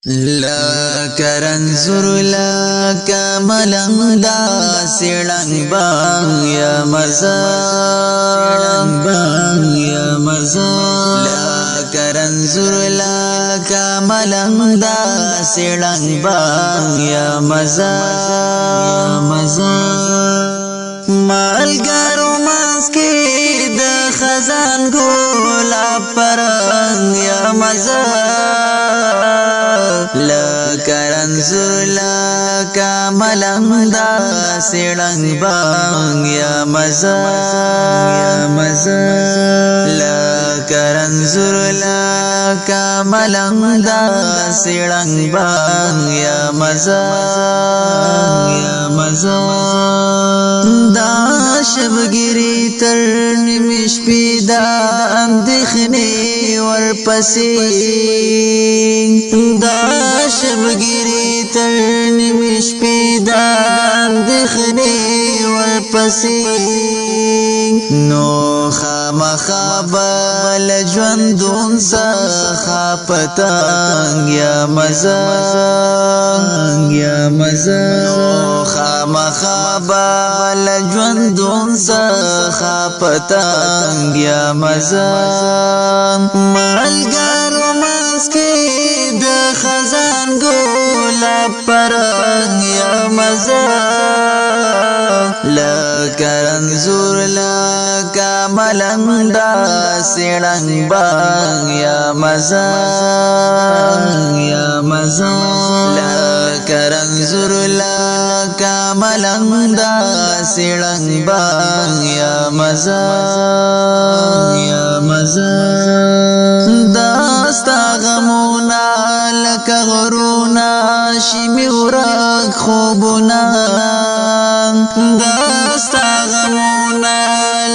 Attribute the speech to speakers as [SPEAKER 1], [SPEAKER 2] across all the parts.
[SPEAKER 1] لك رنزور لك ملنگ دا سیڑنگ بانگ یا مزا یا مزا لك رنزور لك ملنگ دا سیڑنگ بانگ یا مزا مالگارو مانس کی دا خزان گولا پرنگ یا مزا لك رنزور لك ملنگ دا سیڑنگ بانگ یا مزا لك رنزور لك ملنگ دا سیڑنگ بانگ یا مزا دا شبگیری تر نمش پیدا اندخنی ورپسی دا شبگیری تر نمش پیدا اندخنی ورپسی نو خامخابا لجوندون سخا پتنگ یا مزا نو خامخابا لجوندون سخا پتنگ یا مزا مالگارو مسکی د خزان گولا پرنگ یا مزا لك رنزور لك ملنگ دا سیڑنگ بانگ یا مزا لك رنزور لك ملنگ دا سیڑنگ بانگ یا مزا داستا غمونا لك غرونا شمی ورک خوبونا داستا غمونا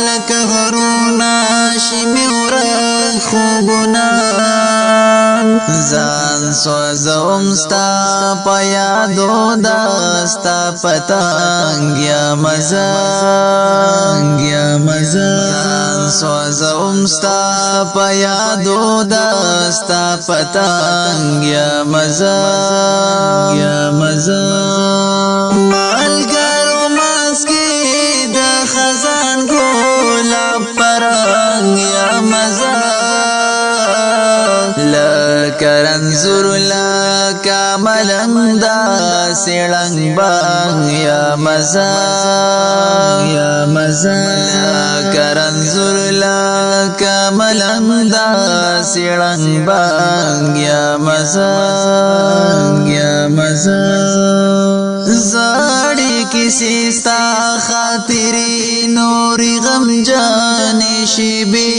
[SPEAKER 1] لك غرونا شمی ورک خوبونا زان سوزوم ستا پیادو داستا پتنگ یا مزا زان سوزوم ستا پیادو داستا پتنگ یا مزا مالگارو مسکی د خزان گولا پرنگ یا مزا لك رنزور لك ملنگ دا سیڑنگ بانگ یا مزا لك رنزور لك ملنگ دا سیڑنگ بانگ یا مزا زاڑی کسی ستا خاطری نوری غم جانی شیبی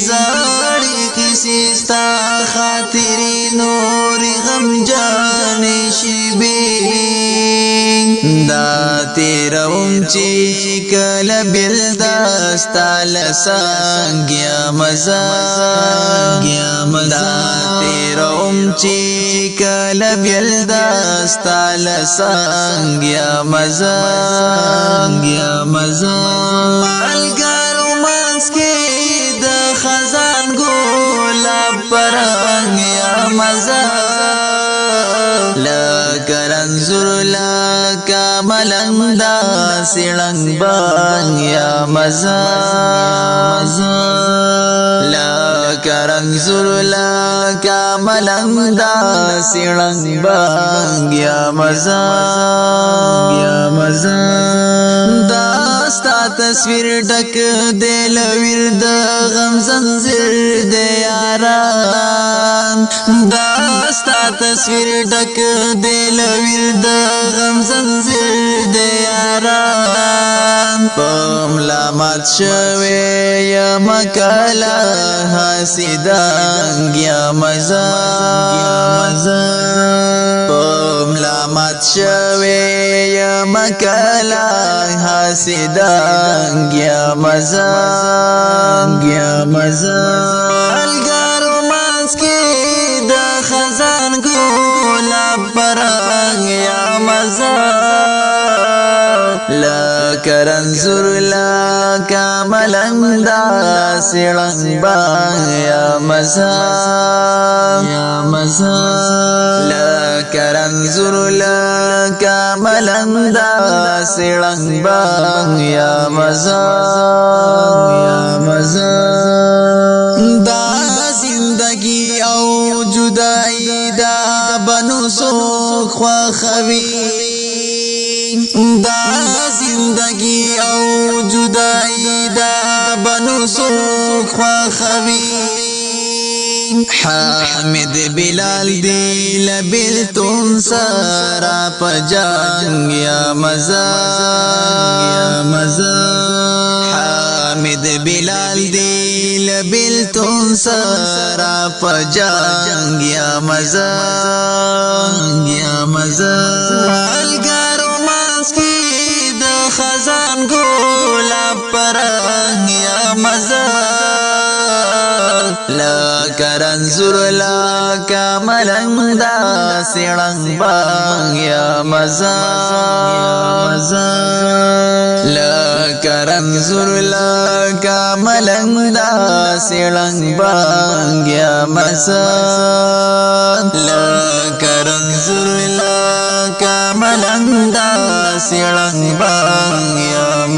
[SPEAKER 1] زاڑی کسی ستا خاطری نوری غم جانی شیبی دا تیروم چی کل بیل داستا لسانگ یا مزا دا تیروم چی کل بیل داستا لسانگ یا مزا مالگارو مسکی د خزان گولا پرنگ یا مزا لك رنزور لك ملنگ دا سیڑنگ بانگ یا مزا لك رنزور لك ملنگ دا سیڑنگ بانگ یا مزا داستا تصویر ڈک دل ورد غم زنزیر دے یاران داستا تصویر ڈک دل ورد غم زنزیر دے یاران پملامات شوی یا مکالا حسیدانگ یا مزا پملامات شوی یا مکالا حسیدانگ یا مزا الگارو مسکی دا خزان گولا پرنگ یا مزا لك کرنزور لکا ملنگ دا سرنگ با یا مزا لکرنزور لکا ملنگ دا سرنگ با یا مزا دا زندگی او جدائی دا بنو سوک خوخوی دا زندگی او جدائی دا بنو سوک خوخوی حامد بلال دی لبلتون سرا پا جنگ یا مزا حامد بلال دی لبلتون سرا پا جنگ یا مزا الگارو مانس کی دا خزان گولا پرنگ یا مزا لکرنزور لکا ملنگ دا سرنگ بانگ یا مزا لکرنزور لکا ملنگ دا سرنگ بانگ یا مزا لکرنزور لکا ملنگ دا سرنگ بانگ